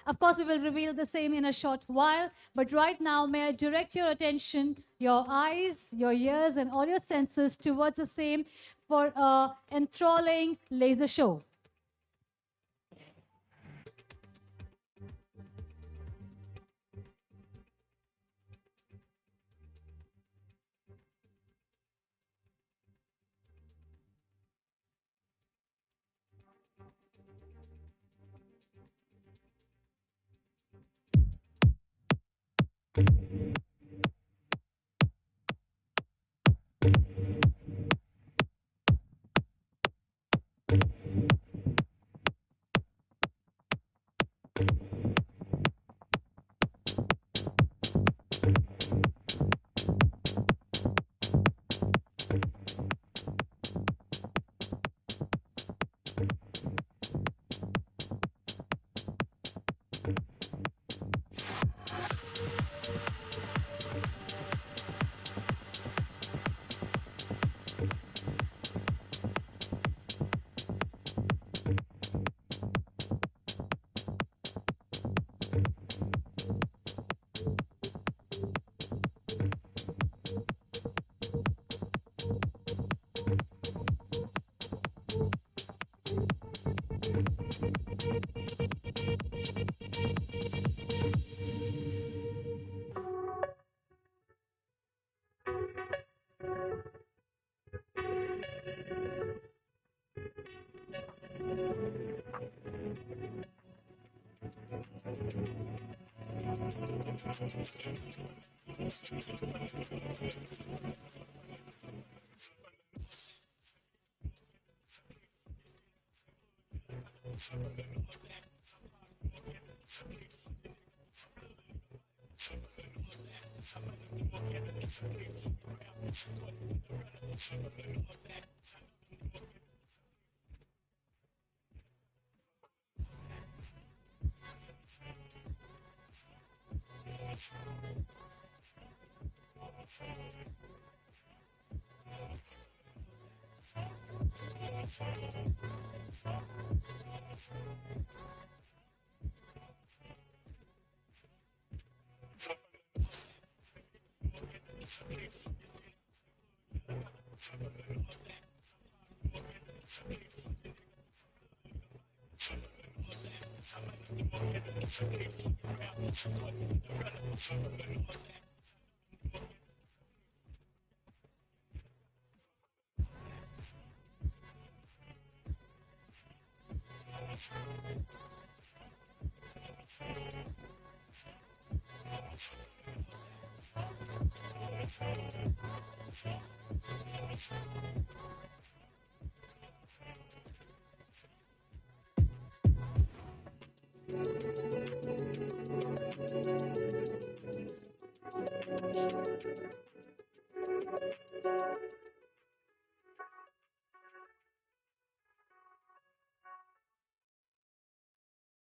Of course, we will reveal the same in a short while, but right now, may I direct your attention, your eyes, your ears, and all your senses towards the same for a enthralling laser show.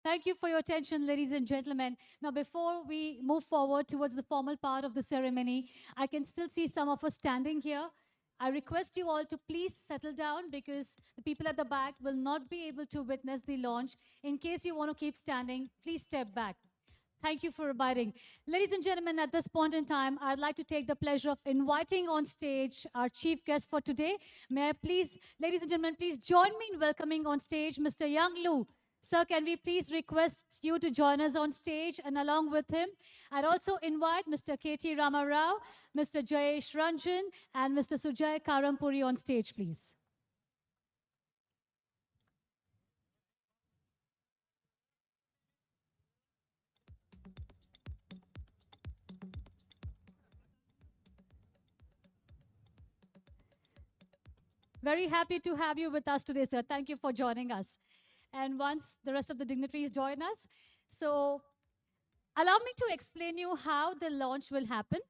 Thank you for your attention, ladies and gentlemen. Now, before we move forward towards the formal part of the ceremony, I can still see some of us standing here. I request you all to please settle down because the people at the back will not be able to witness the launch. In case you want to keep standing, please step back. Thank you for abiding. Ladies and gentlemen, at this point in time, I'd like to take the pleasure of inviting on stage our chief guest for today. May I please, ladies and gentlemen, please join me in welcoming on stage Mr. Yang Lu. Sir, can we please request you to join us on stage and along with him, I'd also invite Mr. KT Rama Rao, Mr. Jayesh Ranjan, and Mr. Sujay Karampuri on stage, please. Very happy to have you with us today, sir. Thank you for joining us. And once the rest of the dignitaries join us, so allow me to explain you how the launch will happen.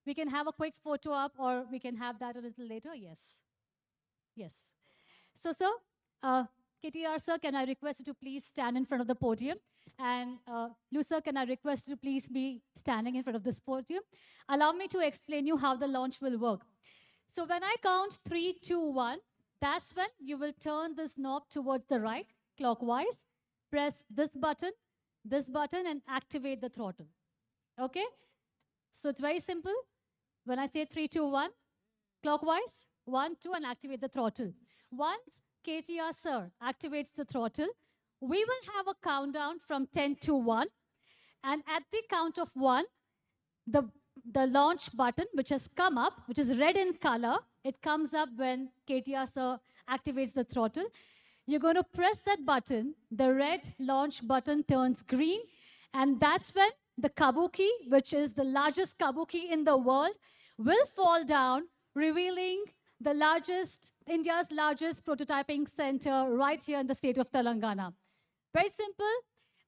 We can have a quick photo up or we can have that a little later. Yes. Yes. So, sir, KTR, sir, can I request you to please stand in front of the podium? And Lou, sir, can I request you to please be standing in front of this podium? Allow me to explain you how the launch will work. So when I count 3, 2, 1, that's when you will turn this knob towards the right, clockwise, press this button, this button and activate the throttle. Okay? So it's very simple. When I say 3, 2, 1, clockwise, 1, 2, and activate the throttle. Once KTR sir activates the throttle, we will have a countdown from 10 to 1. And at the count of 1, the, the launch button, which has come up, which is red in color, it comes up when KTR sir activates the throttle. You're going to press that button, the red launch button turns green, and that's when the kabuki, which is the largest kabuki in the world, will fall down, revealing the largest, India's largest prototyping center right here in the state of Telangana. Very simple,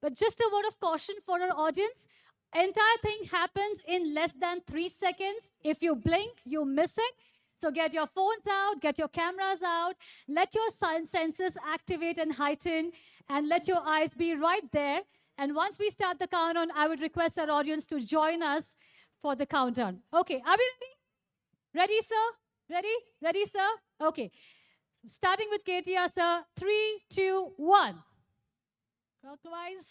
but just a word of caution for our audience. Entire thing happens in less than 3 seconds. If you blink, you miss it. So get your phones out, get your cameras out, let your senses activate and heighten, and let your eyes be right there. And once we start the countdown, I would request our audience to join us for the countdown. Okay, are we ready? Ready, sir? Ready? Ready, sir? Okay. Starting with KTR, sir. 3, 2, 1. Clockwise.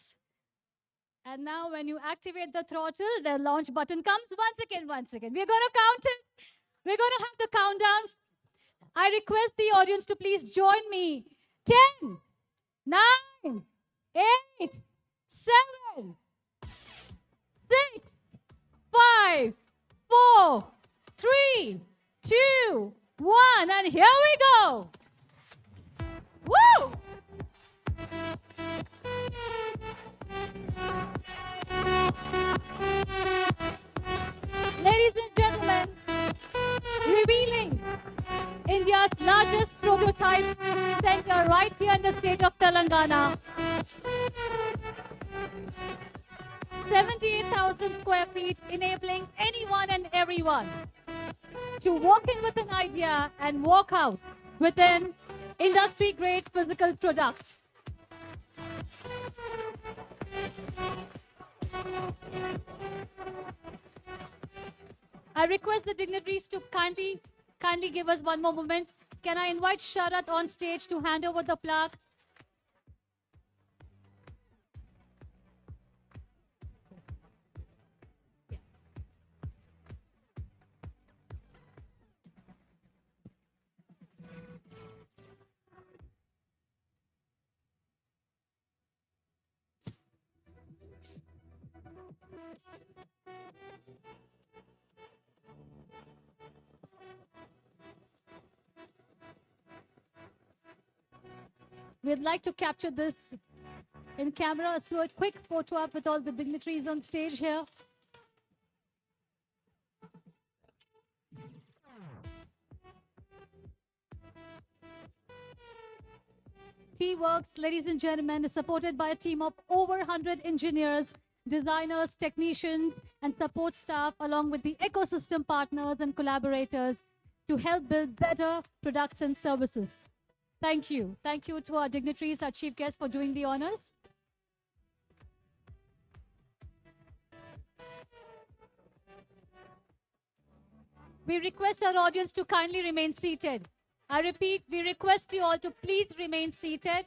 And now when you activate the throttle, the launch button comes. Once again, once again. We're going to count it. We're going to have the countdown. I request the audience to please join me. 10, 9, 8, 7, 6, 5, 4, 3, 2, 1. And here we go. Woo! Ladies and gentlemen, revealing India's largest prototype center right here in the state of Telangana. 78,000 square feet, enabling anyone and everyone to walk in with an idea and walk out with an industry-grade physical product. I request the dignitaries to kindly give us one more moment. Can I invite Sharat on stage to hand over the plaque? We'd like to capture this in camera, so a quick photo up with all the dignitaries on stage here. T-Works, ladies and gentlemen, is supported by a team of over 100 engineers, designers, technicians, and support staff, along with the ecosystem partners and collaborators to help build better products and services. Thank you. Thank you to our dignitaries, our chief guests, for doing the honors. We request our audience to kindly remain seated. I repeat, we request you all to please remain seated.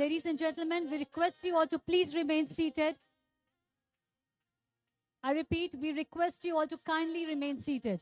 Ladies and gentlemen, we request you all to please remain seated. I repeat, we request you all to kindly remain seated.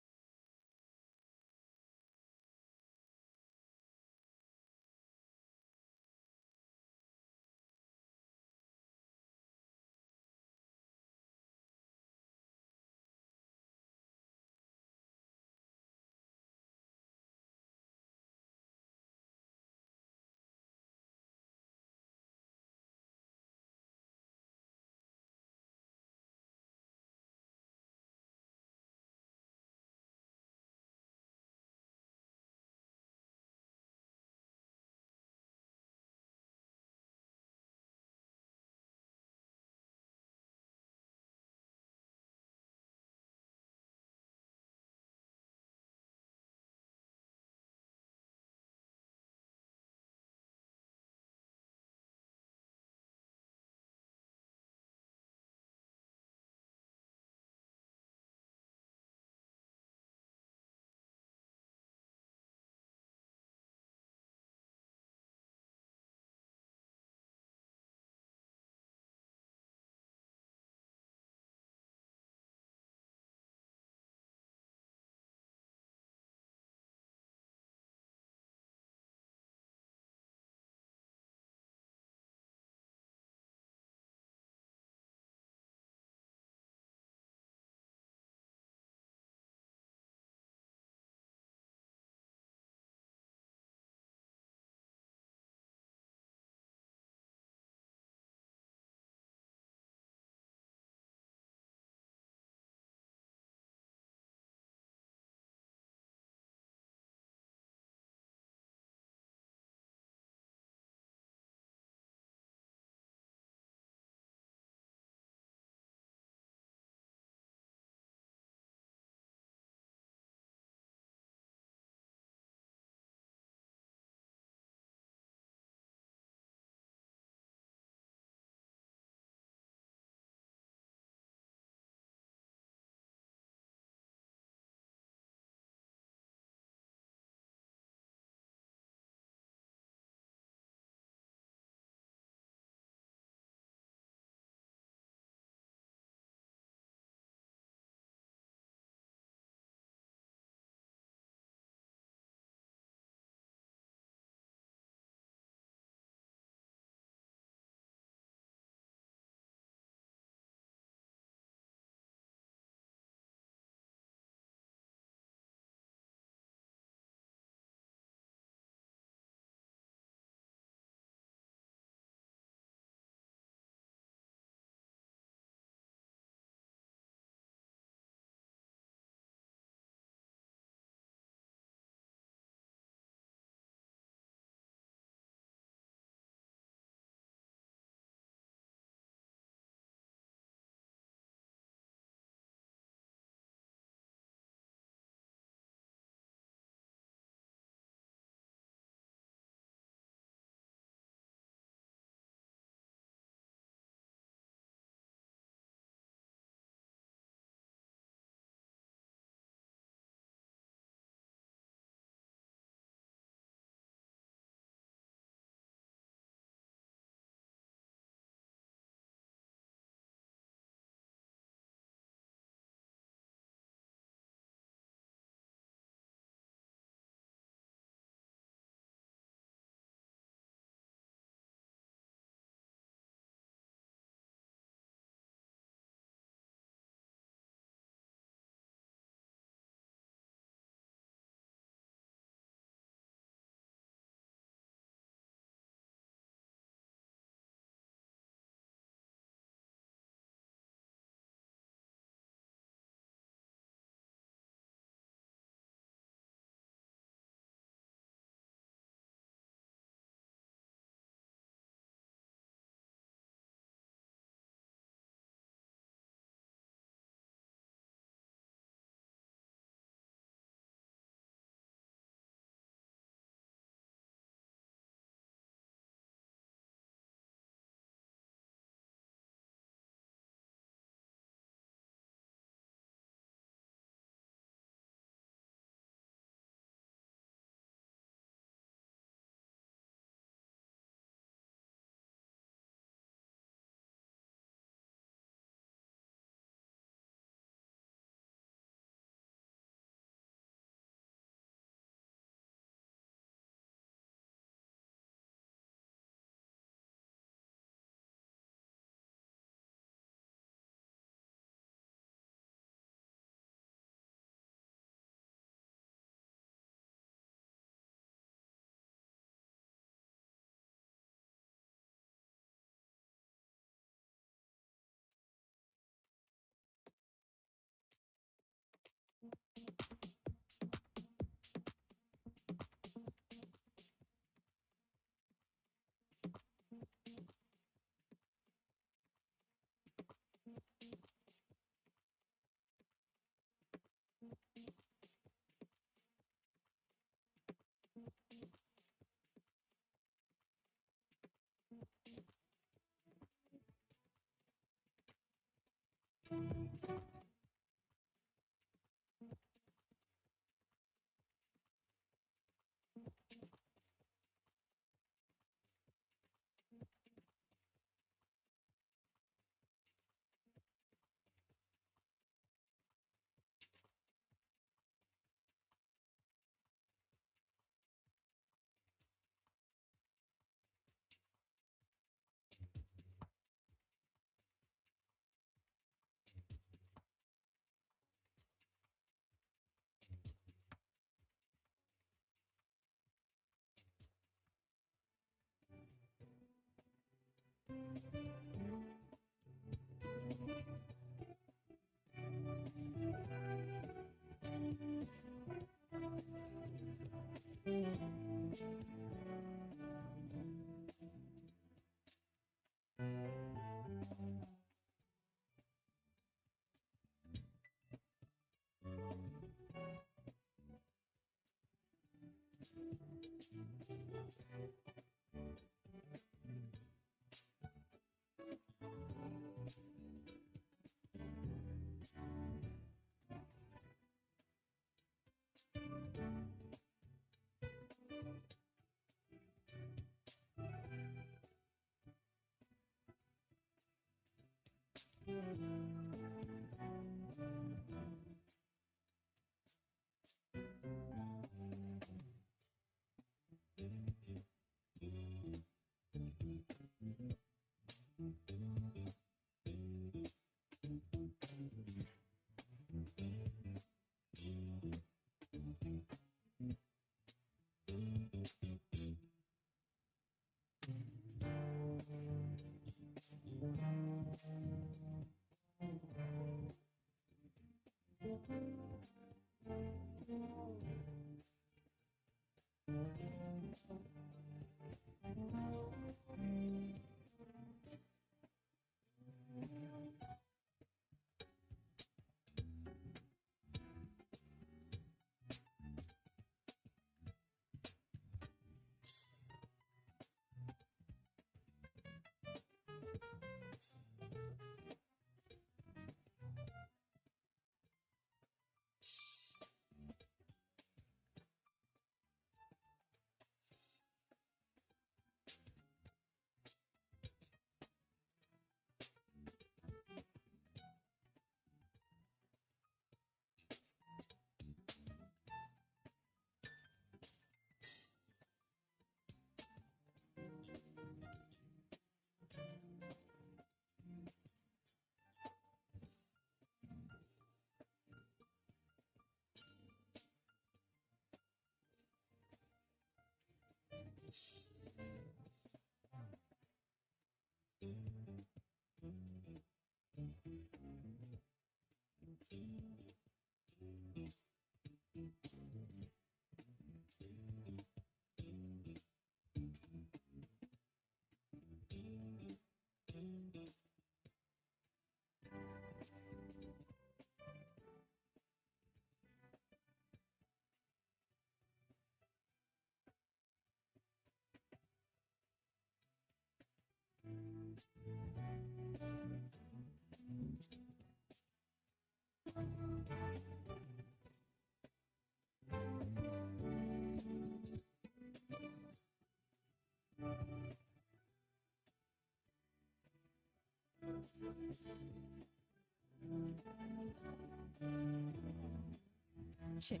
Check.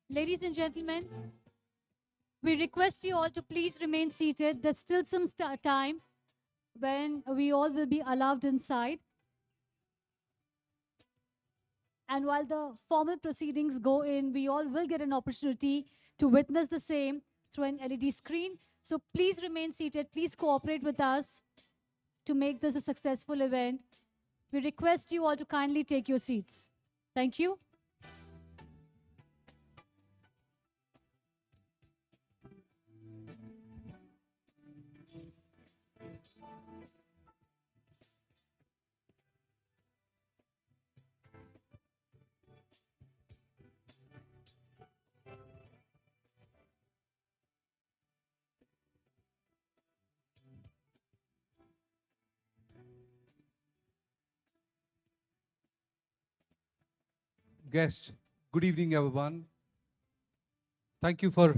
Ladies and gentlemen, we request you all to please remain seated. There's still some time when we all will be allowed inside. And while the formal proceedings go in, we all will get an opportunity to witness the same through an LED screen. So please remain seated. Please cooperate with us to make this a successful event. We request you all to kindly take your seats. Thank you. Guests, good evening, everyone. Thank you for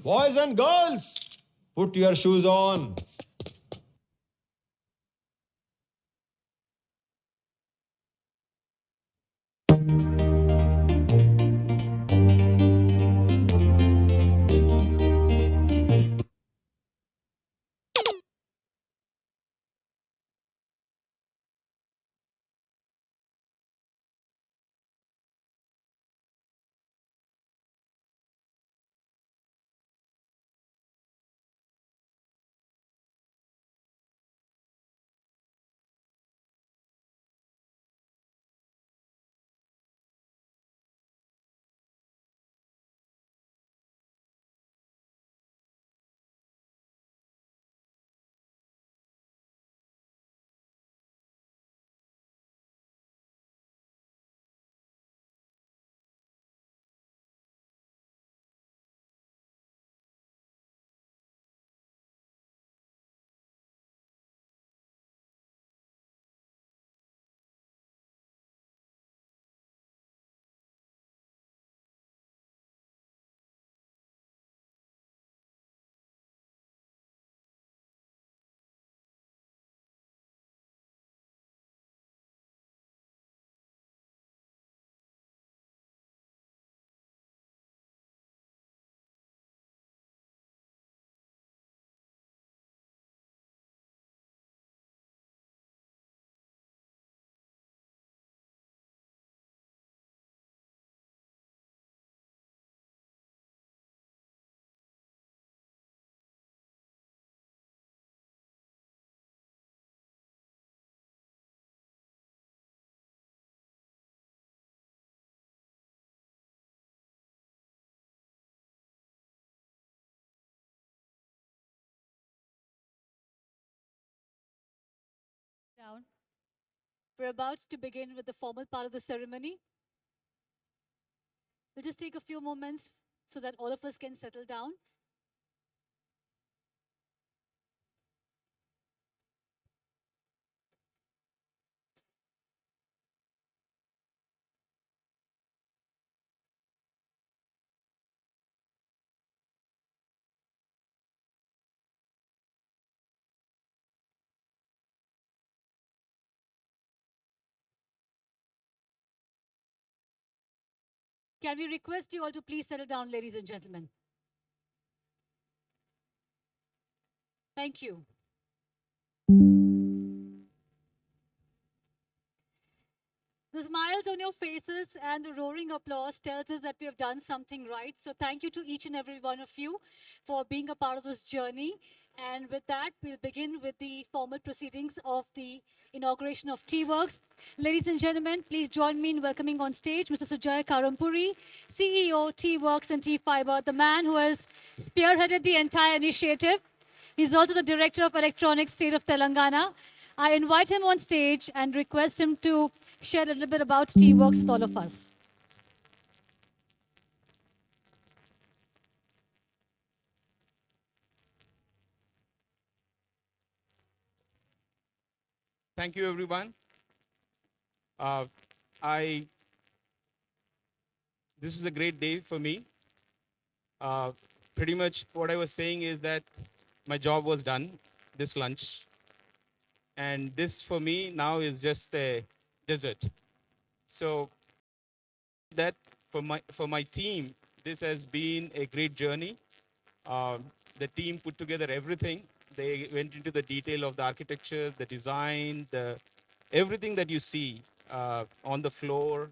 Boys and girls, put your shoes on. Down. We're about to begin with the formal part of the ceremony. We'll just take a few moments so that all of us can settle down. Can we request you all to please settle down, ladies and gentlemen? Thank you. The smiles on your faces and the roaring applause tells us that we have done something right. So thank you to each and every one of you for being a part of this journey. And with that, we'll begin with the formal proceedings of the inauguration of T-Works. Ladies and gentlemen, please join me in welcoming on stage Mr. Sujay Karampuri, CEO, T-Works and T-Fiber, the man who has spearheaded the entire initiative. He's also the Director of Electronics State of Telangana. I invite him on stage and request him to share a little bit about T-Works with all of us. Thank you, everyone. Uh, I This is a great day for me. Uh, Pretty much what I was saying is that my job was done this lunch, and this for me now is just a dessert. So that for my team, this has been a great journey. Um, the team put together everything. They went into the detail of the architecture, the design, the everything that you see on the floor,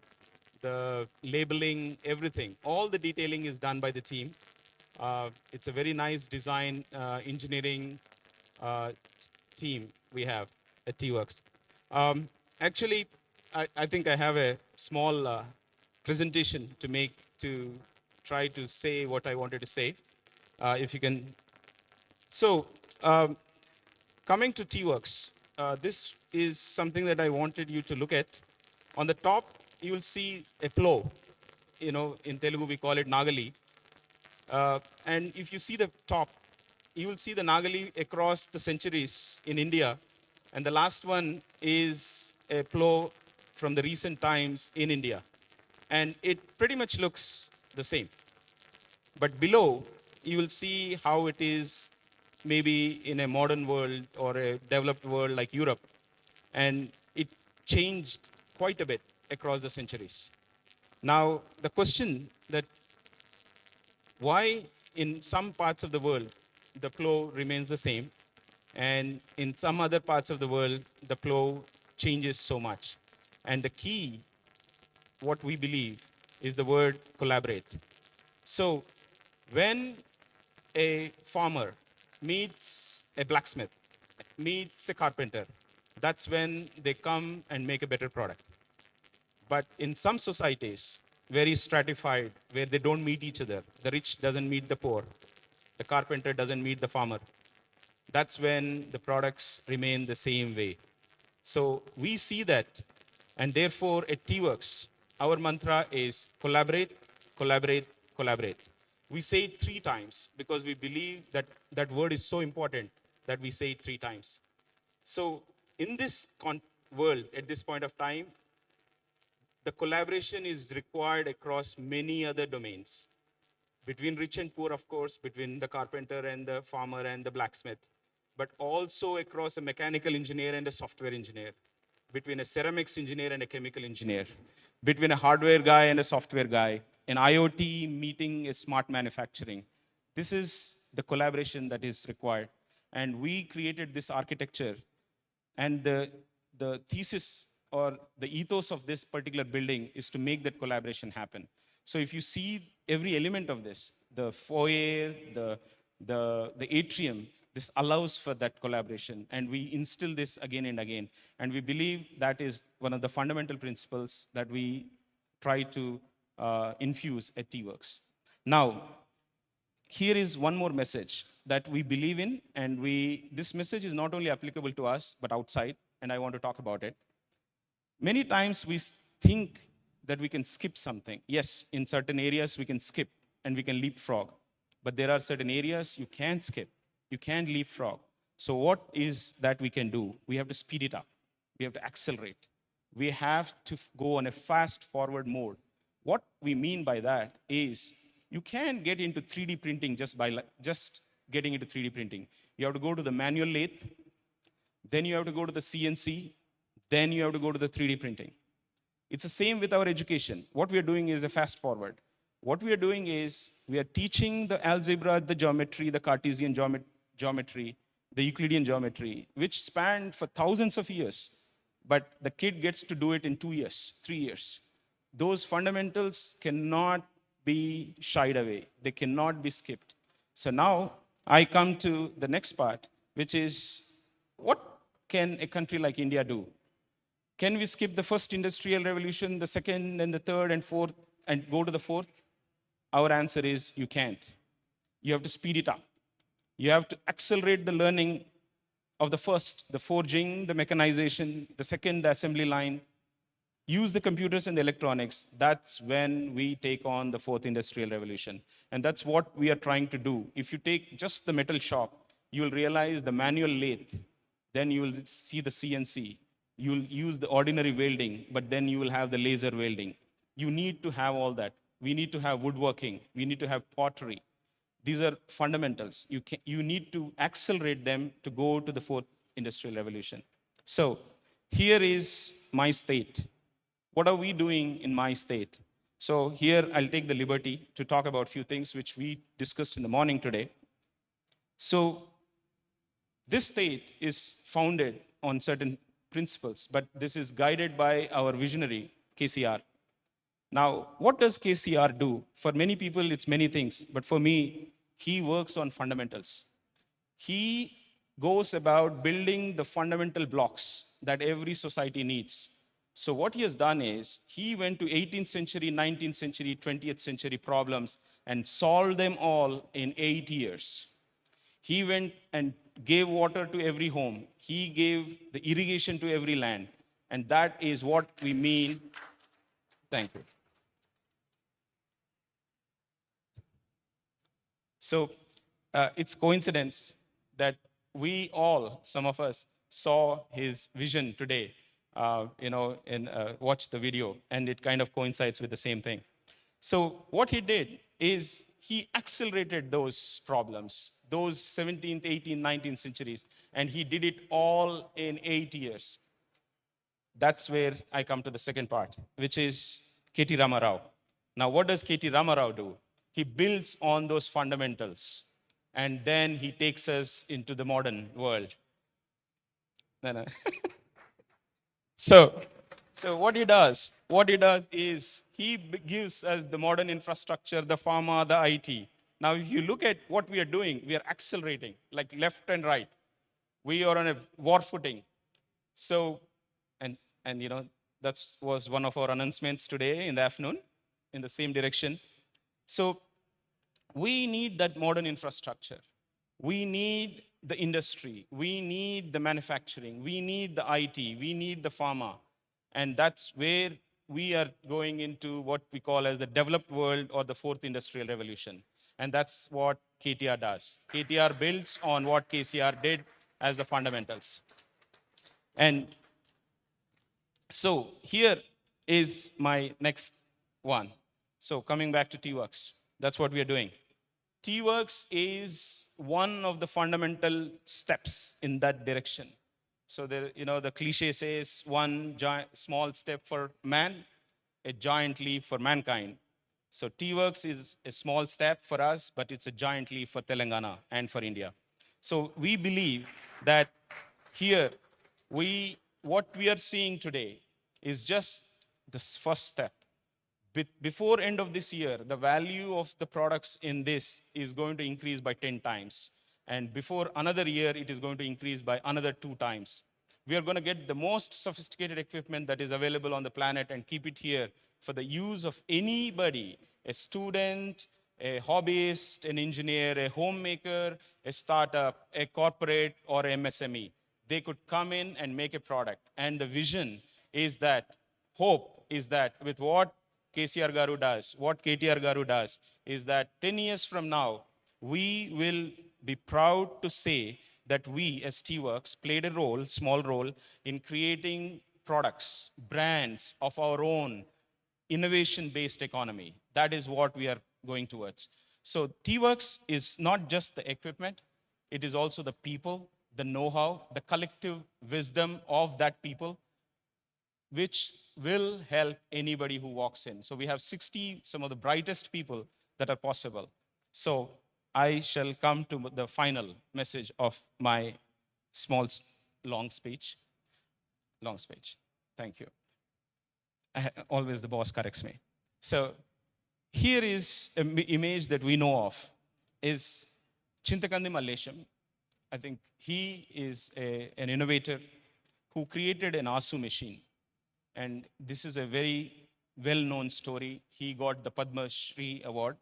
the labeling, everything. All the detailing is done by the team. It's a very nice design engineering uh, team we have at T-Works. Um, Actually, I think I have a small presentation to make to try to say what I wanted to say. If you can. So, coming to T-Works, this is something that I wanted you to look at. On the top, you will see a plow. You know, in Telugu we call it Nagali. And if you see the top, you will see the Nagali across the centuries in India. And the last one is a plow from the recent times in India. And it pretty much looks the same. But below, you will see how it is maybe in a modern world or a developed world like Europe. And it changed quite a bit across the centuries. Now, the question that why in some parts of the world the flow remains the same and in some other parts of the world the flow changes so much. And the key, what we believe, is the word collaborate. So when a farmer meets a blacksmith, meets a carpenter, that's when they come and make a better product. But in some societies, very stratified, where they don't meet each other, the rich doesn't meet the poor, the carpenter doesn't meet the farmer, that's when the products remain the same way. So we see that, and therefore at T-Works, our mantra is collaborate, collaborate, collaborate. We say it 3 times because we believe that that word is so important that we say it 3 times. So in this world, at this point of time, the collaboration is required across many other domains. Between rich and poor, of course, between the carpenter and the farmer and the blacksmith, but also across a mechanical engineer and a software engineer, between a ceramics engineer and a chemical engineer, between a hardware guy and a software guy, an IoT meeting is smart manufacturing. This is the collaboration that is required. And we created this architecture, and the thesis or the ethos of this particular building is to make that collaboration happen. So if you see every element of this, the foyer, the atrium, this allows for that collaboration. And we instill this again and again. And we believe that is one of the fundamental principles that we try to infuse at T-Works. Now, here is one more message that we believe in, and this message is not only applicable to us, but outside, and I want to talk about it. Many times we think that we can skip something. Yes, in certain areas we can skip and we can leapfrog, but there are certain areas you can't skip, you can't leapfrog. So what is that we can do? We have to speed it up. We have to accelerate. We have to go on a fast forward mode. What we mean by that is you can't get into 3D printing just by just getting into 3D printing. You have to go to the manual lathe, then you have to go to the CNC, then you have to go to the 3D printing. It's the same with our education. What we are doing is a fast forward. What we are doing is we are teaching the algebra, the geometry, the Cartesian geometry, the Euclidean geometry, which spanned for thousands of years. But the kid gets to do it in 2 years, 3 years. Those fundamentals cannot be shied away. They cannot be skipped. So now I come to the next part, which is what can a country like India do? Can we skip the first industrial revolution, the second and the third and fourth, and go to the fourth? Our answer is you can't. You have to speed it up. You have to accelerate the learning of the first, the forging, the mechanization, the second, the assembly line. Use the computers and the electronics. That's when we take on the fourth industrial revolution. And that's what we are trying to do. If you take just the metal shop, you will realize the manual lathe. Then you will see the CNC. You will use the ordinary welding, but then you will have the laser welding. You need to have all that. We need to have woodworking. We need to have pottery. These are fundamentals. You need to accelerate them to go to the fourth industrial revolution. So here is my state. What are we doing in my state? So here I'll take the liberty to talk about a few things which we discussed in the morning today. So this state is founded on certain principles, but this is guided by our visionary, KCR. Now, what does KCR do? For many people, it's many things, but for me, he works on fundamentals. He goes about building the fundamental blocks that every society needs. So what he has done is he went to 18th century, 19th century, 20th century problems and solved them all in 8 years. He went and gave water to every home. He gave the irrigation to every land. And that is what we mean. Thank you. So it's coincidence that we all, some of us, saw his vision today, and watched the video, and it kind of coincides with the same thing. So what he did is he accelerated those problems, those 17th, 18th, 19th centuries, and he did it all in 8 years. That's where I come to the second part, which is KT Ramarao. Now, what does KT Ramarao do? He builds on those fundamentals, and then he takes us into the modern world. No, no. So, what he does is he gives us the modern infrastructure, the pharma, the IT. Now, if you look at what we are doing, we are accelerating like left and right. We are on a war footing. So, and that was one of our announcements today in the afternoon, in the same direction. So, we need that modern infrastructure. We need the industry. We need the manufacturing. We need the IT. We need the pharma. And that's where we are going into what we call as the developed world or the fourth industrial revolution. And that's what KTR does. KTR builds on what KCR did as the fundamentals. And so here is my next one. So coming back to T-Works, that's what we are doing. T-Works is one of the fundamental steps in that direction. So the cliche says one small step for man, a giant leap for mankind. So T-Works is a small step for us, but it's a giant leap for Telangana and for India. So we believe that here what we are seeing today is just the first step. Before end of this year, the value of the products in this is going to increase by 10 times. And before another year, it is going to increase by another 2 times. We are going to get the most sophisticated equipment that is available on the planet and keep it here for the use of anybody, a student, a hobbyist, an engineer, a homemaker, a startup, a corporate, or MSME. They could come in and make a product. And the vision is that, hope is that with what KCR Garu does, what KTR Garu does, is that 10 years from now, we will be proud to say that we as T-Works played a role, small role, in creating products, brands of our own, innovation-based economy. That is what we are going towards. So T-Works is not just the equipment, it is also the people, the know-how, the collective wisdom of that people, which will help anybody who walks in. So we have 60, some of the brightest people that are possible. So I shall come to the final message of my small, long speech. Long speech. Thank you. Always the boss corrects me. So here is an image that we know of, is Chintakandi Mallesham. I think he is an innovator who created an ASU machine. And this is a very well-known story. He got the Padma Shri Award,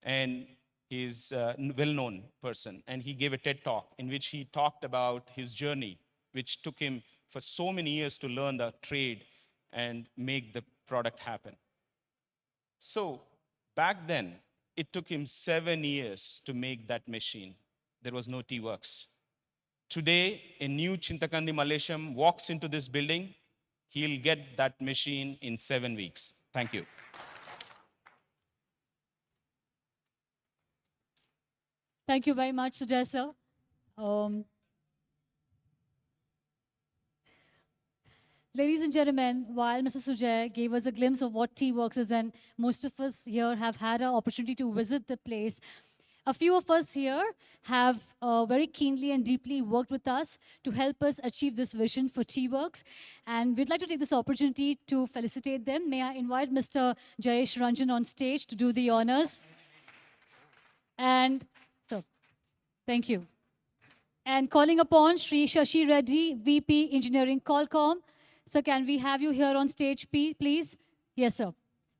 and he's a well-known person. And he gave a TED talk in which he talked about his journey, which took him for so many years to learn the trade and make the product happen. So back then, it took him 7 years to make that machine. There was no T-Works. Today, a new Chintakandi Mallesham walks into this building, he'll get that machine in 7 weeks. Thank you. Thank you very much, Sujay sir. Ladies and gentlemen, while Mr. Sujay gave us a glimpse of what T-Works is, and most of us here have had an opportunity to visit the place, a few of us here have very keenly and deeply worked with us to help us achieve this vision for T-Works. And we'd like to take this opportunity to felicitate them. May I invite Mr. Jayesh Ranjan on stage to do the honors. And so, thank you. And calling upon Sri Shashi Reddy, VP Engineering Qualcomm, Sir, can we have you here on stage, please? Yes, sir.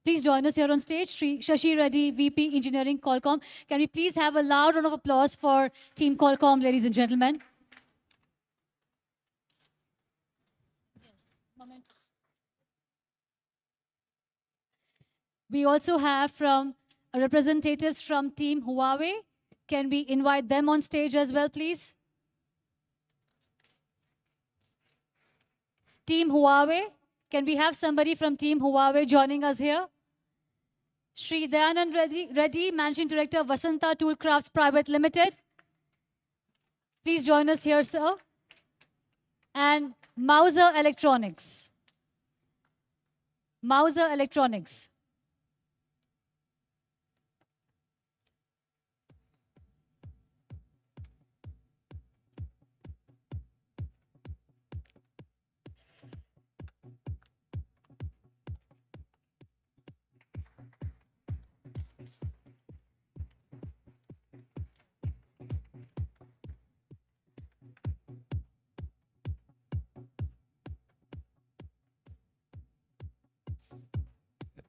Please join us here on stage. Shashi Reddy, VP Engineering, Qualcomm. Can we please have a loud round of applause for Team Qualcomm, ladies and gentlemen? Yes, moment. We also have from representatives from Team Huawei. Can we invite them on stage as well, please? Team Huawei. Can we have somebody from Team Huawei joining us here? Shri Dayanand Reddy, Managing Director, Vasanta Toolcrafts Private Limited. Please join us here, sir. And Mauser Electronics. Mauser Electronics.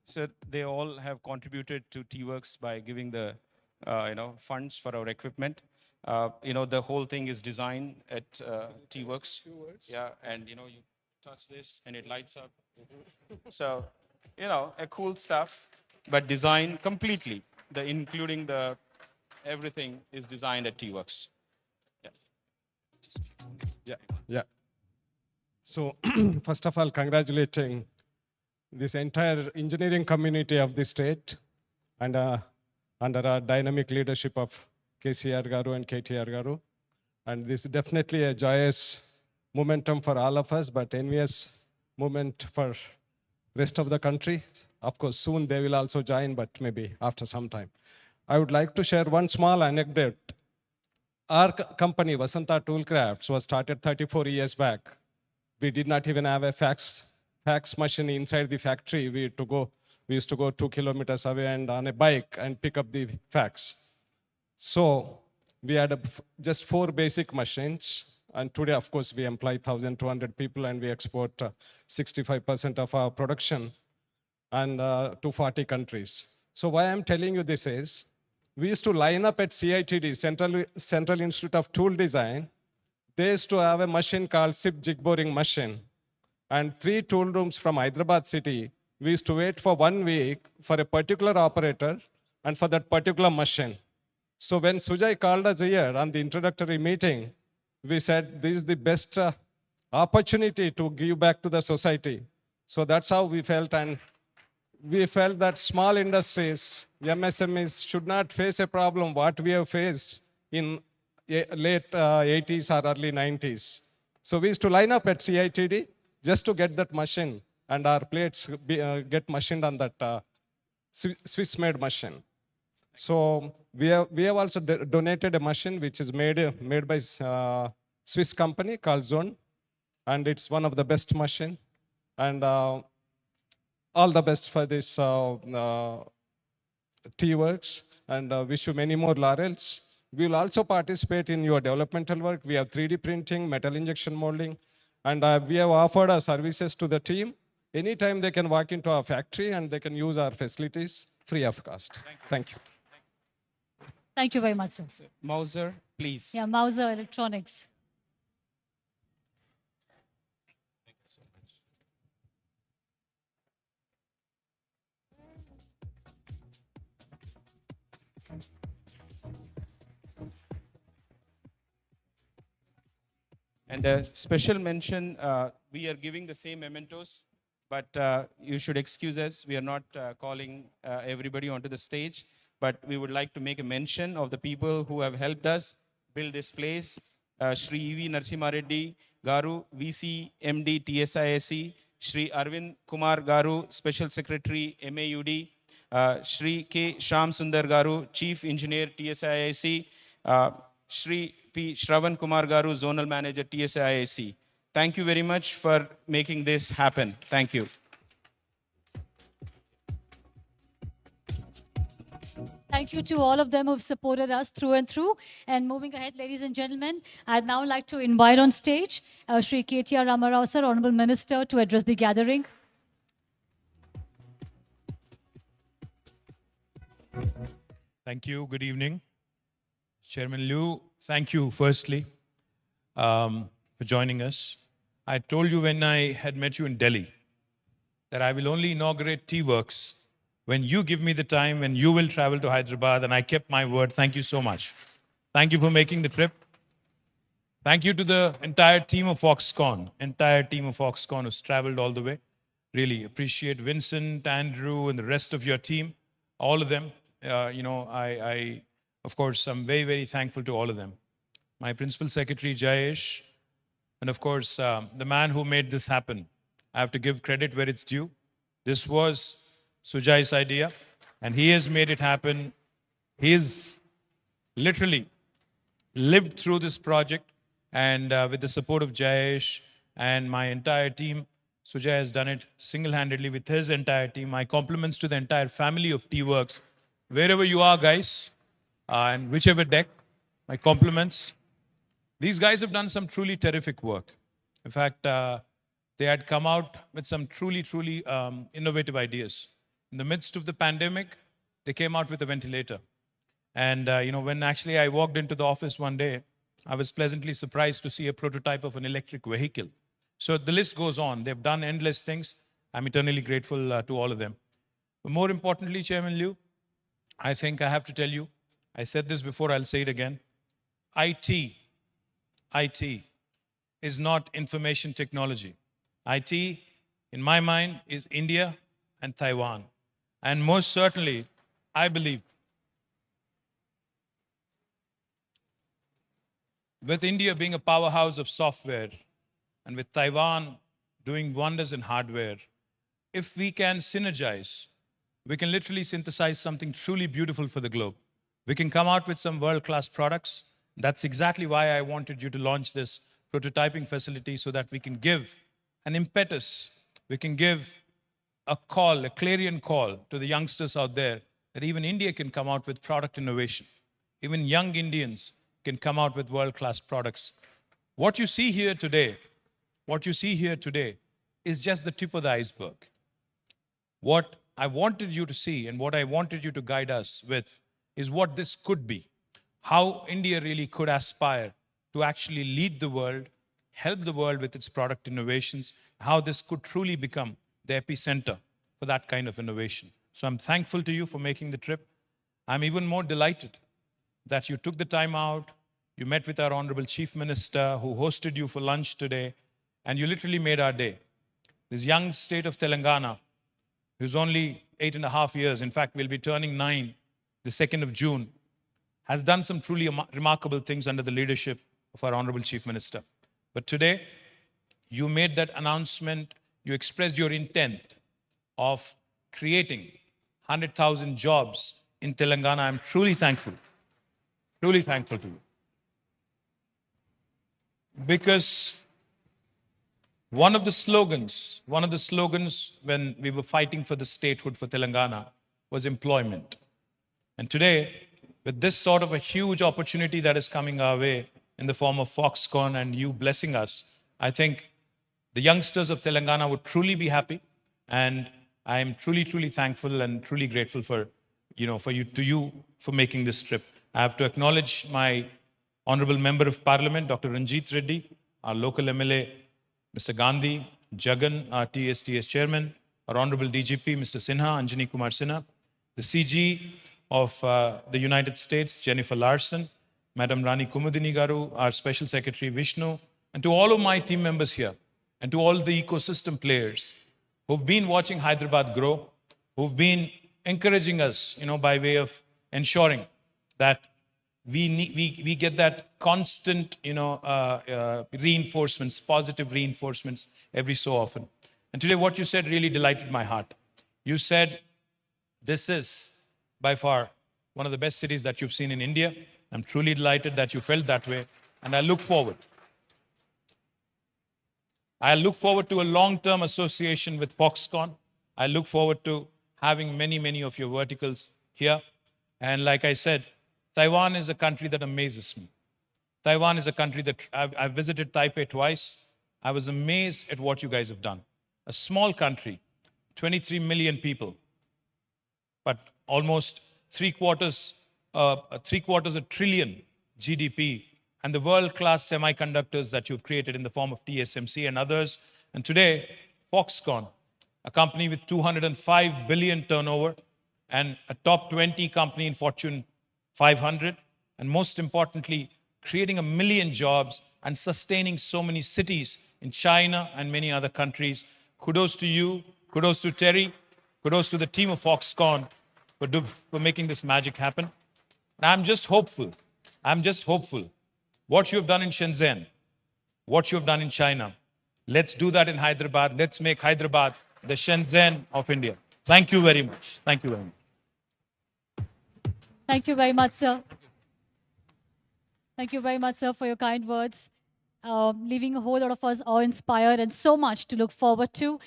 So they all have contributed to T-Works by giving the funds for our equipment. The whole thing is designed at T-Works. Yeah, and you touch this and it lights up. So, a cool stuff, but designed completely. Including the everything is designed at T-Works. Yeah. Yeah, yeah. So first of all, congratulating this entire engineering community of the state and under a dynamic leadership of KCR Garu and KTR Garu. And this is definitely a joyous momentum for all of us, but envious moment for rest of the country. Of course, soon they will also join, but maybe after some time. I would like to share one small anecdote. Our company, Vasanta Toolcrafts, was started 34 years back. We did not even have a fax machine inside the factory. We used to go 2 kilometers away and on a bike and pick up the fax. So we had just 4 basic machines. And today, of course, we employ 1,200 people and we export 65% of our production and to 40 countries. So why I'm telling you this is, we used to line up at CITD, Central Institute of Tool Design. They used to have a machine called SIP jig boring machine. And 3 tool rooms from Hyderabad city, we used to wait for 1 week for a particular operator and for that particular machine. So when Sujay called us here on the introductory meeting, we said this is the best opportunity to give back to the society. So that's how we felt, and we felt that small industries, MSMEs, should not face a problem what we have faced in late 80s or early 90s. So we used to line up at CITD just to get that machine, and our plates get machined on that Swiss-made machine. So we have also donated a machine which is made by Swiss company called Zone, and it's one of the best machine. And all the best for this T-Works, and wish you many more laurels. We will also participate in your developmental work. We have 3D printing, metal injection molding, and we have offered our services to the team. Anytime they can walk into our factory and they can use our facilities free of cost. Thank you. Thank you very much, sir. Mauser, please. Yeah, Mauser Electronics. And a special mention, we are giving the same mementos, but you should excuse us. We are not calling everybody onto the stage, but we would like to make a mention of the people who have helped us build this place. Shri E.V. Narasimha Reddy Garu, VC MD TSISE, Shri Arvind Kumar Garu, Special Secretary MAUD, Shri K. Sham Sundar Garu, Chief Engineer TSISE, Shri P. Shravan Kumar Garu, Zonal Manager TSISE. Thank you very much for making this happen. Thank you. Thank Thank you to all of them who've supported us through and through. And moving ahead, ladies and gentlemen, I'd now like to invite on stage Shri KTR Ramarao sir, Honorable Minister, to address the gathering. Thank you. Good evening. Chairman Liu, thank you firstly for joining us. I told you when I had met you in Delhi that I will only inaugurate Tea Works when you give me the time, when you will travel to Hyderabad, and I kept my word. Thank you so much. Thank you for making the trip. Thank you to the entire team of Foxconn who's traveled all the way. Really appreciate Vincent, Andrew, and the rest of your team, all of them. Of course, I'm very, very thankful to all of them. My Principal Secretary, Jayesh, and of course, the man who made this happen. I have to give credit where it's due. This was Sujai's idea, and he has made it happen. He has literally lived through this project, and with the support of Jayesh and my entire team, Sujay has done it single-handedly with his entire team. My compliments to the entire family of Tea Works. Wherever you are, guys, and whichever deck, my compliments. These guys have done some truly terrific work. In fact, they had come out with some truly innovative ideas. In the midst of the pandemic, they came out with a ventilator. And, when actually I walked into the office one day, I was pleasantly surprised to see a prototype of an electric vehicle. So the list goes on. They've done endless things. I'm eternally grateful to all of them. But more importantly, Chairman Liu, I think I have to tell you, I said this before, I'll say it again. IT is not information technology. IT, in my mind, is India and Taiwan. And most certainly, I believe, with India being a powerhouse of software and with Taiwan doing wonders in hardware, if we can synergize, we can literally synthesize something truly beautiful for the globe. We can come out with some world-class products. That's exactly why I wanted you to launch this prototyping facility so that we can give an impetus, we can give a call, a clarion call to the youngsters out there that even India can come out with product innovation. Even young Indians can come out with world-class products. What you see here today is just the tip of the iceberg. What I wanted you to see and what I wanted you to guide us with is what this could be. How India really could aspire to actually lead the world, help the world with its product innovations, how this could truly become the epicenter for that kind of innovation. So I'm thankful to you for making the trip. I'm even more delighted that you took the time out, you met with our Honorable Chief Minister who hosted you for lunch today, and you literally made our day. This young state of Telangana, who's only 8.5 years, in fact, will be turning 9 the 2nd of June, has done some truly remarkable things under the leadership of our Honorable Chief Minister. But today, you made that announcement, you expressed your intent of creating 100,000 jobs in Telangana. I'm truly thankful to you. Because one of the slogans when we were fighting for the statehood for Telangana was employment. And today, with this sort of a huge opportunity that is coming our way in the form of Foxconn and you blessing us, I think the youngsters of Telangana would truly be happy. And I am truly thankful and truly grateful for you for making this trip. I have to acknowledge my Honorable Member of Parliament, Dr. Ranjit Reddy, our local MLA, Mr. Gandhi, Jagan, our TSTS Chairman, our Honorable DGP, Mr. Sinha, Anjani Kumar Sinha, the CG of the United States, Jennifer Larson, Madam Rani Kumudini Garu, our Special Secretary Vishnu, and to all of my team members here, and to all the ecosystem players who've been watching Hyderabad grow, who've been encouraging us, by way of ensuring that we get that constant, reinforcements, positive reinforcements every so often. And today what you said really delighted my heart. You said, this is by far one of the best cities that you've seen in India. I'm truly delighted that you felt that way. And I look forward to a long-term association with Foxconn. I look forward to having many of your verticals here. And like I said, Taiwan is a country that amazes me. Taiwan is a country that I've visited Taipei twice. I was amazed at what you guys have done. A small country, 23 million people, but almost three quarters a trillion GDP, and the world-class semiconductors that you've created in the form of TSMC and others. And today, Foxconn, a company with 205 billion turnover and a top 20 company in Fortune 500, and most importantly, creating 1 million jobs and sustaining so many cities in China and many other countries. Kudos to you, kudos to Terry, kudos to the team of Foxconn for making this magic happen. And I'm just hopeful. What you have done in Shenzhen, what you have done in China, let's do that in Hyderabad. Let's make Hyderabad the Shenzhen of India. Thank you very much. Thank you very much. Thank you very much, sir. Thank you very much, sir, for your kind words, leaving a whole lot of us awe-inspired and so much to look forward to.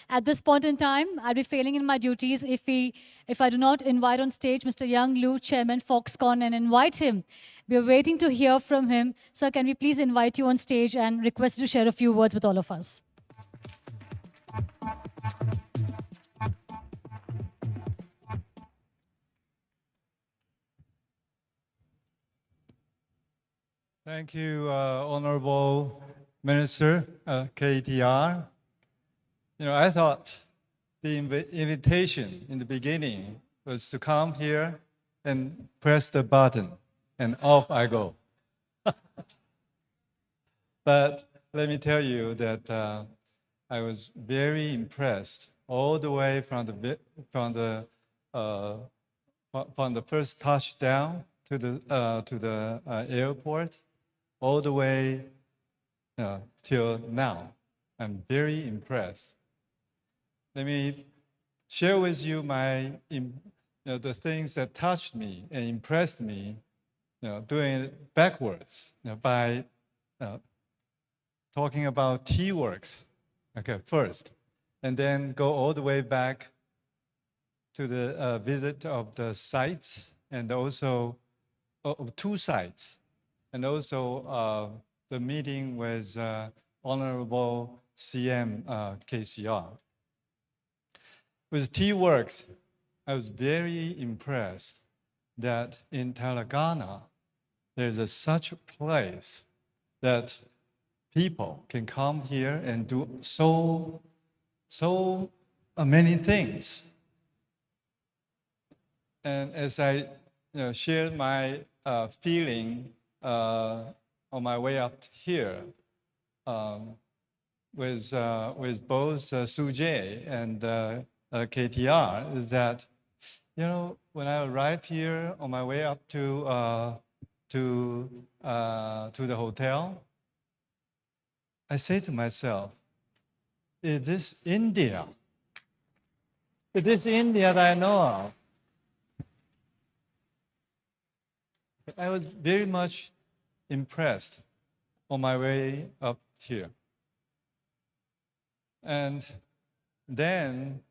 At this point in time, I'd be failing in my duties if I do not invite on stage Mr. Young Lu, Chairman Foxconn, and invite him. We are waiting to hear from him. Sir, can we please invite you on stage and request you to share a few words with all of us? Thank you, Honorable Minister KTR. I thought the invitation in the beginning was to come here and press the button, and off I go. But let me tell you that I was very impressed all the way from the first touchdown to the airport, all the way till now. I'm very impressed. Let me share with you the things that touched me and impressed me, doing it backwards, by talking about T-Works, first, and then go all the way back to the visit of the sites, and also of 2 sites, and also the meeting with Honorable CM KCR. With T-Works, I was very impressed that in Telangana, there's such a place that people can come here and do so many things. And as I shared my feeling on my way up here with both Sujay and KTR, is that when I arrived here on my way up to the hotel, I say to myself, is this India? Is this India that I know of? I was very much impressed on my way up here. And then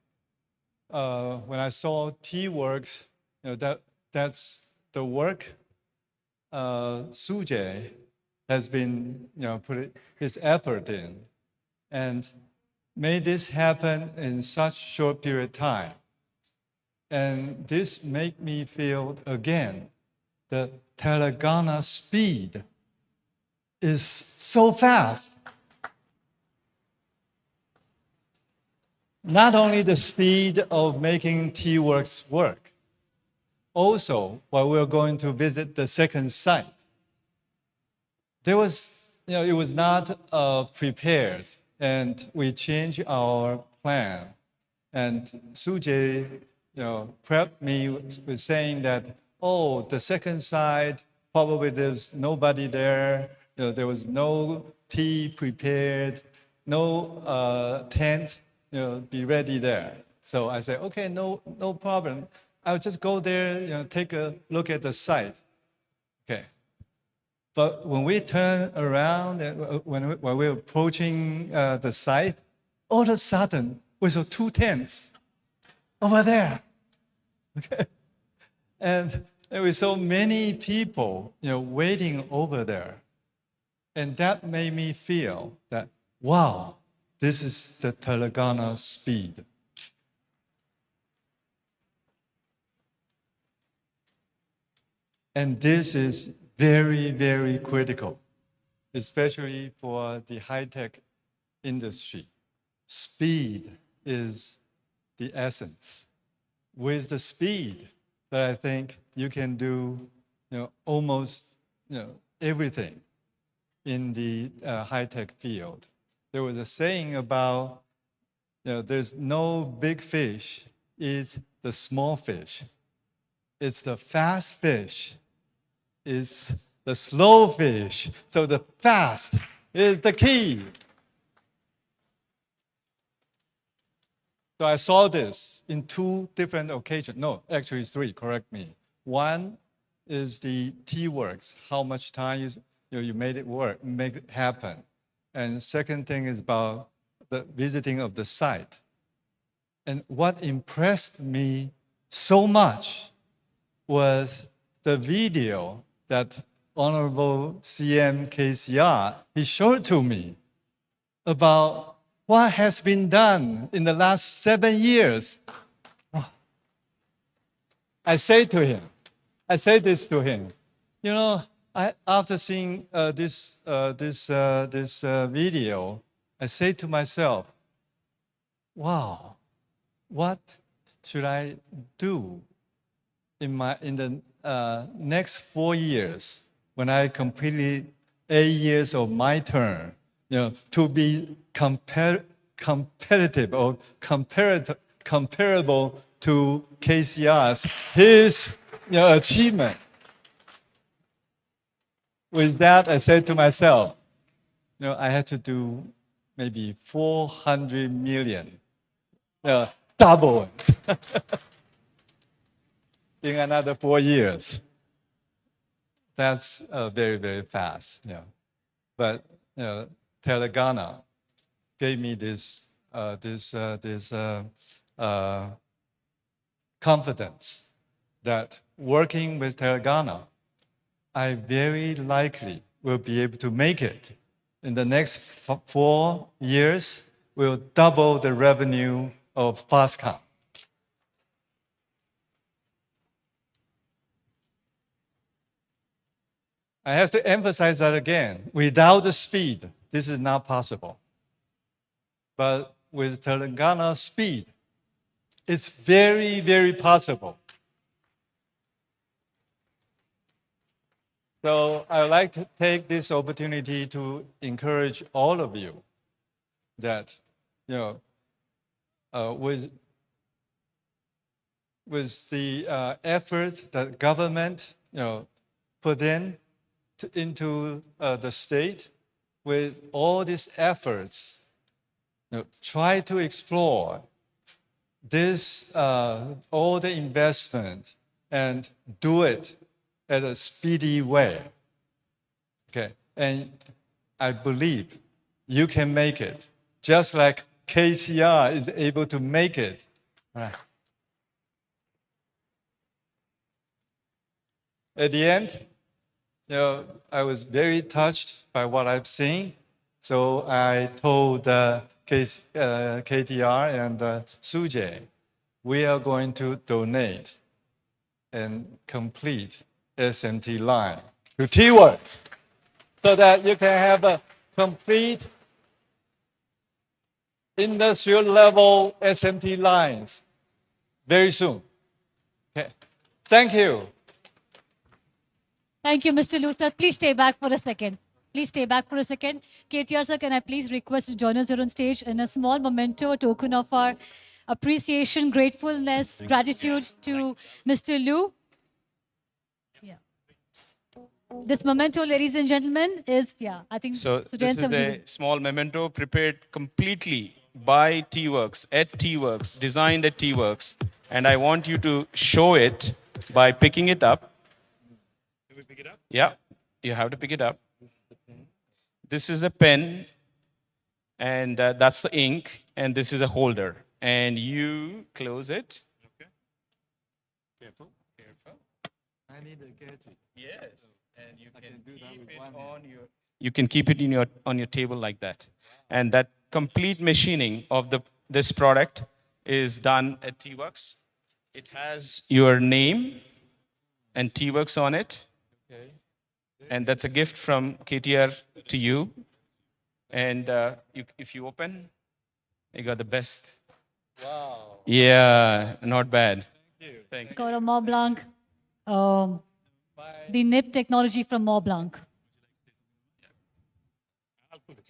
when I saw T-Works, that's the work Sujay has been put his effort in and made this happen in such short period of time. And this made me feel again the Telangana speed is so fast. Not only the speed of making T-Works work, also while we were going to visit the second site, there was, it was not prepared, and we changed our plan. And Sujay, prepped me with saying that, oh, the second side, probably there's nobody there. There was no tea prepared, no tent, be ready there. So I said, okay, no problem. I'll just go there, take a look at the site. Okay. But when we turn around, when we were approaching the site, all of a sudden, we saw 2 tents over there. Okay. And there were so many people, waiting over there. And that made me feel that, wow, this is the Telangana speed. And this is very, very critical, especially for the high-tech industry. Speed is the essence. With the speed that I think you can do, almost, everything in the high-tech field. There was a saying about, there's no big fish, it's the small fish. It's the fast fish. It's the slow fish. So the fast is the key. So I saw this in 2 different occasions. No, actually 3, correct me. One is the T-works, how much time you made it work, make it happen. And second thing is about the visiting of the site. And what impressed me so much was the video that Honorable CM KCR, he showed to me about what has been done in the last 7 years. I say this to him, after seeing this video, I say to myself, wow, what should I do in the next 4 years when I completed 8 years of my term, to be competitive or comparable to KCR's his achievement. With that, I said to myself, I had to do maybe 400 million, double it in another 4 years. That's very, very fast. But Telangana gave me this confidence that working with Telangana, I very likely will be able to make it. In the next 4 years, we'll double the revenue of FASTCom. I have to emphasize that again. Without the speed, this is not possible. But with Telangana speed, it's very, very possible. So I would like to take this opportunity to encourage all of you that, with the effort that government, put into the state, with all these efforts, try to explore this, all the investment and do it at a speedy way. Okay, and I believe you can make it, just like KCR is able to make it. Right. At the end, I was very touched by what I've seen, so I told KTR and Sujay, we are going to donate and complete SMT line to T-Works so that you can have a complete industrial level SMT lines very soon. Okay. Thank you. Thank you, Mr. Lu, sir. Please stay back for a second. Please stay back for a second. KTR, sir, can I please request to join us here on stage in a small memento, a token of our appreciation, gratefulness, gratitude to Mr. Lu. Yeah. This memento, ladies and gentlemen, is, I think... So this is a small memento prepared completely by T-Works, at T-Works, designed at T-Works. And I want you to show it by picking it up. Can we pick it up? Yeah, you have to pick it up. This is a pen, and that's the ink, and this is a holder. And you close it. Okay. Careful, careful. I need a gadget. Yes, and you I can can do that keep with it one hand. on your. You can keep it in your on your table like that, and that complete machining of the this product is done at T-Works. It has your name and T-Works on it, Okay. and that's a gift from KTR to you. And if you open, you got the best. Wow. Yeah, not bad. Thank you. Thanks. It's got a Mont Blanc, um, Bye. the nib technology from Mont Blanc. I'll put it.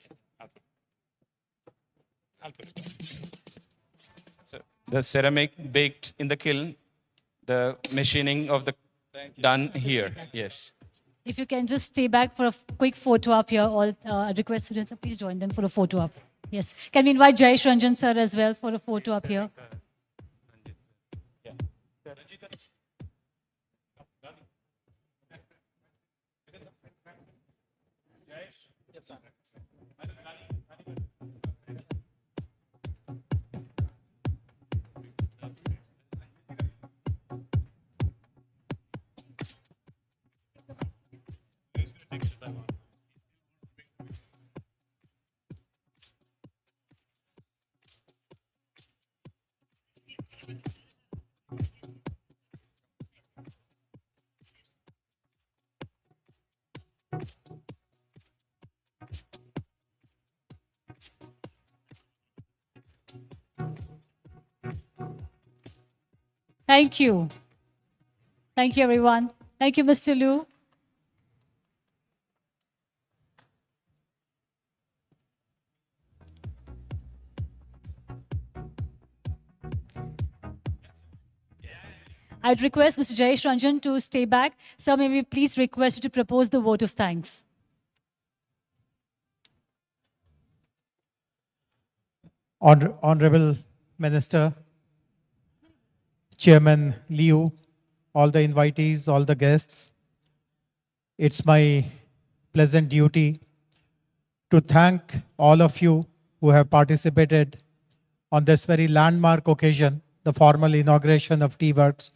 I'll put it. So the ceramic baked in the kiln, the machining of the done here. Yes. If you can just stay back for a quick photo up here, all I request students, please join them for a photo up. Yes. Can we invite Jayesh Ranjan sir as well for a photo up here? Thank you. Thank you, everyone. Thank you, Mr. Liu. I'd request Mr. Jayesh Ranjan to stay back. Sir, may we please request you to propose the vote of thanks. Honorable Minister, Chairman Liu, all the invitees, all the guests, it's my pleasant duty to thank all of you who have participated on this very landmark occasion, the formal inauguration of T-Works,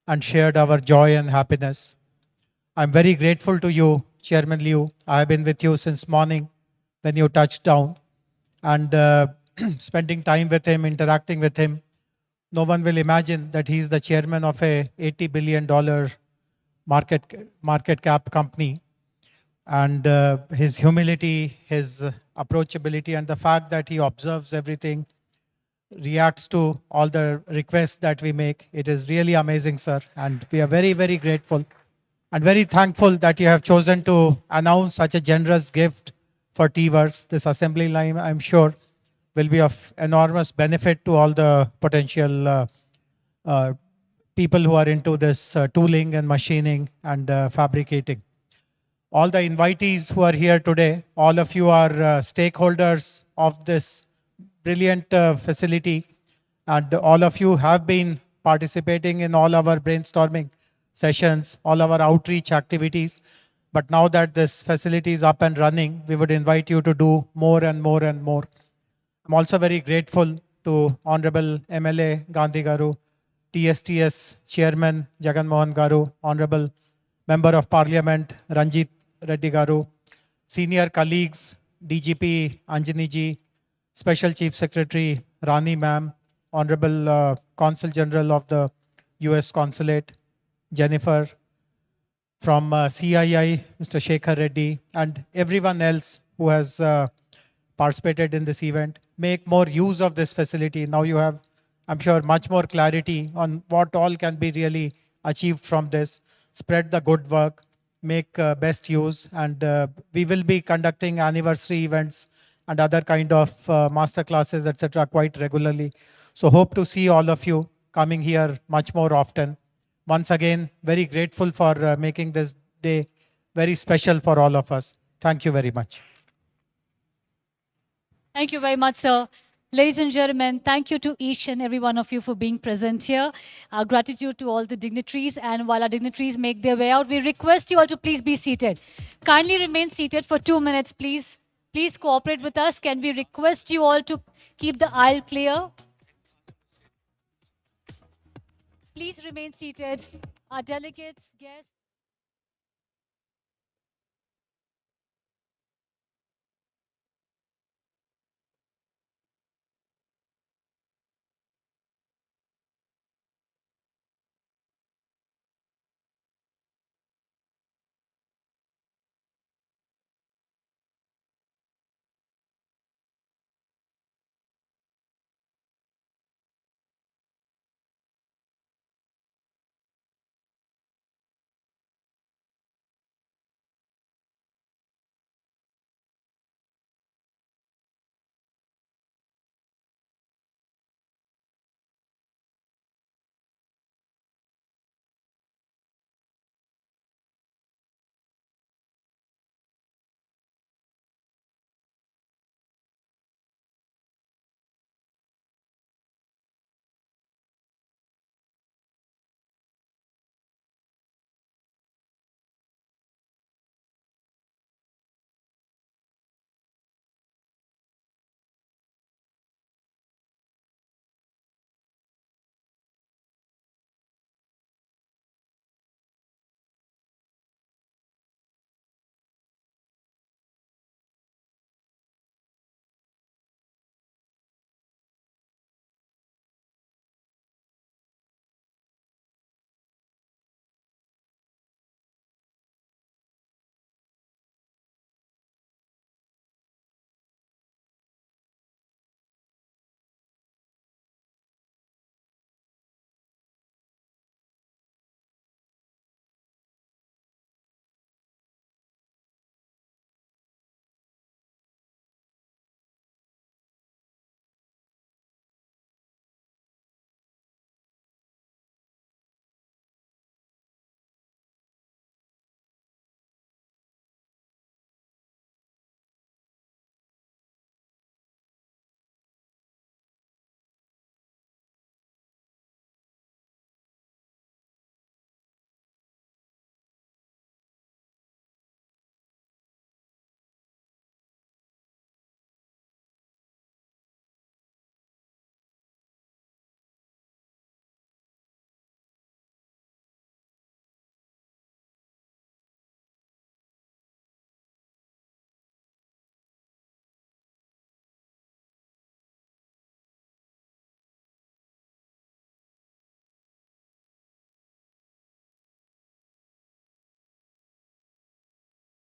and shared our joy and happiness. I'm very grateful to you, Chairman Liu. I have been with you since morning when you touched down, and spending time with him, interacting with him. No one will imagine that he is the chairman of a $80 billion market cap company. And his humility, his approachability, and the fact that he observes everything, reacts to all the requests that we make. It is really amazing, sir. And we are very, very grateful and very thankful that you have chosen to announce such a generous gift for T-Works. This assembly line, I'm sure, will be of enormous benefit to all the potential people who are into this tooling and machining and fabricating. All the invitees who are here today, all of you are stakeholders of this brilliant facility, and all of you have been participating in all our brainstorming sessions, all our outreach activities. But now that this facility is up and running, we would invite you to do more and more and more. I'm also very grateful to Honorable MLA Gandhi Garu, TSTS Chairman Jagan Mohan Garu, Honorable Member of Parliament Ranjit Reddy Garu, senior colleagues DGP Anjani ji, Special Chief Secretary Rani Ma'am, Honorable Consul General of the US Consulate Jennifer, from CII Mr. Shekhar Reddy, and everyone else who has participated in this event. Make more use of this facility. Now you have, I'm sure, much more clarity on what all can be really achieved from this. Spread the good work, make best use, and we will be conducting anniversary events and other kind of master classes, etc., quite regularly. So hope to see all of you coming here much more often. Once again, very grateful for making this day very special for all of us. Thank you very much. Thank you very much, sir. Ladies and gentlemen, thank you to each and every one of you for being present here. Our gratitude to all the dignitaries. And while our dignitaries make their way out, we request you all to please be seated. Kindly remain seated for 2 minutes, please. Please cooperate with us. Can we request you all to keep the aisle clear? Please remain seated. our delegates, guests,